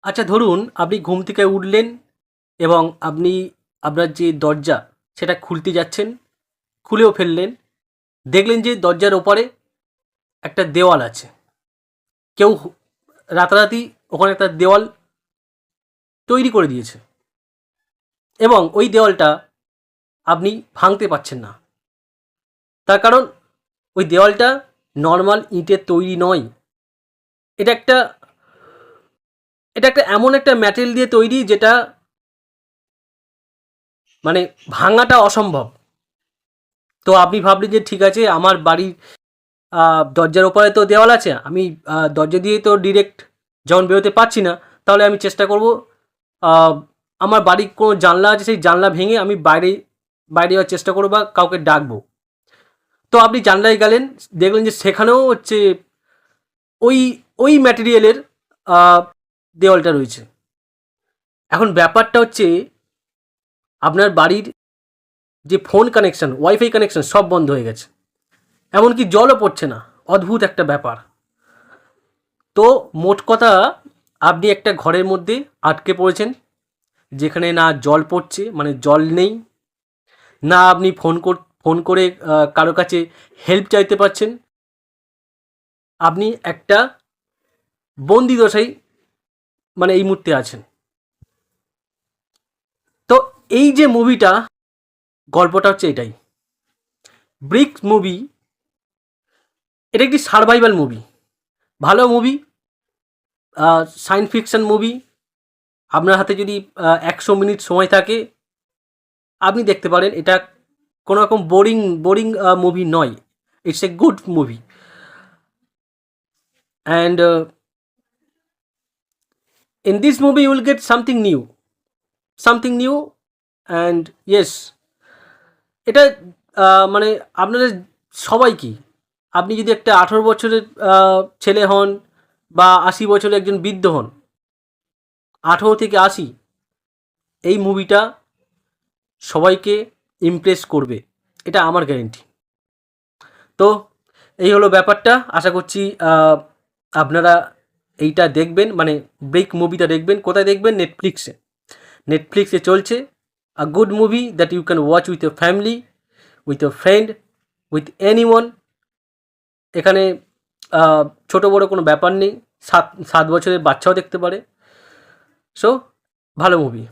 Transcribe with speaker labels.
Speaker 1: আচ্ছা ধরুন আপনি ঘুম থেকে উঠলেন এবং আপনি আপনার যে দরজা সেটা খুলতে যাচ্ছেন, খুলেও ফেললেন। দেখলেন যে দরজার ওপারে একটা দেওয়াল আছে। কেউ রাতারাতি ওখানে একটা দেওয়াল তৈরি করে দিয়েছে এবং ওই দেওয়ালটা আপনি ভাঙতে পারছেন না। তার কারণ ওই দেওয়ালটা নর্মাল ইটের তৈরি নয়। এটা একটা এটা একটা এমন একটা ম্যাটেরিয়াল দিয়ে তৈরি যেটা মানে ভাঙাটা অসম্ভব। তো আপনি ভাবলেন যে ঠিক আছে, আমার বাড়ির দরজার ওপারে তো দেওয়াল আছে, আমি দরজা দিয়েই তো ডিরেক্ট যখন বেরোতে পারছি না, তাহলে আমি চেষ্টা করব আমার বাড়ির কোনো জানলা আছে সেই জানলা ভেঙে আমি বাইরে বাইরে যাওয়ার চেষ্টা করবো বা কাউকে ডাকবো। তো আপনি জানলায় গেলেন, দেখলেন যে সেখানেও হচ্ছে ওই ওই ম্যাটেরিয়ালের দেওয়ালটা রয়েছে। এখন ব্যাপারটা হচ্ছে আপনার বাড়ির যে ফোন কানেকশন, ওয়াইফাই কানেকশন সব বন্ধ হয়ে গেছে, এমনকি জলও পড়ছে না। অদ্ভুত একটা ব্যাপার। তো মোট কথা, আপনি একটা ঘরের মধ্যে আটকে পড়েছেন, যেখানে না জল পড়ছে, মানে জল নেই, না আপনি ফোন করে কারো কাছে হেল্প চাইতে পারছেন। আপনি একটা বন্দি দশায় মানে এই মুহূর্তে আছেন। তো এই যে মুভিটা, গল্পটা হচ্ছে এটাই। ব্রিক মুভি, এটা একটি সার্ভাইভাল মুভি, ভালো মুভি, সায়েন্স ফিকশন মুভি। আপনার হাতে যদি 100 মিনিট সময় থাকে, আপনি দেখতে পারেন। এটা কোনো রকম বোরিং বোরিং মুভি নয়। It's a good movie and in this movie you will get something new and yes, এটা মানে আপনাদের সবাইকেই, আপনি যদি একটা 18 বছরের ছেলে হন বা 80 বছরের একজন বৃদ্ধ হন, 18 থেকে 80, এই মুভিটা সবাইকে ইমপ্রেস করবে, এটা আমার গ্যারেন্টি। তো এই হলো ব্যাপারটা। আশা করছি আপনারা এইটা দেখবেন, মানে ব্রেক মুভিটা দেখবেন। কোথায় দেখবেন? নেটফ্লিক্সে চলছে। A good movie that you can watch with your family, with your friend, with anyone. এখানে ছোট বড় কোনো ব্যাপার নেই, 7 বছরের বাচ্চাও দেখতে পারে। সো ভালো মুভি।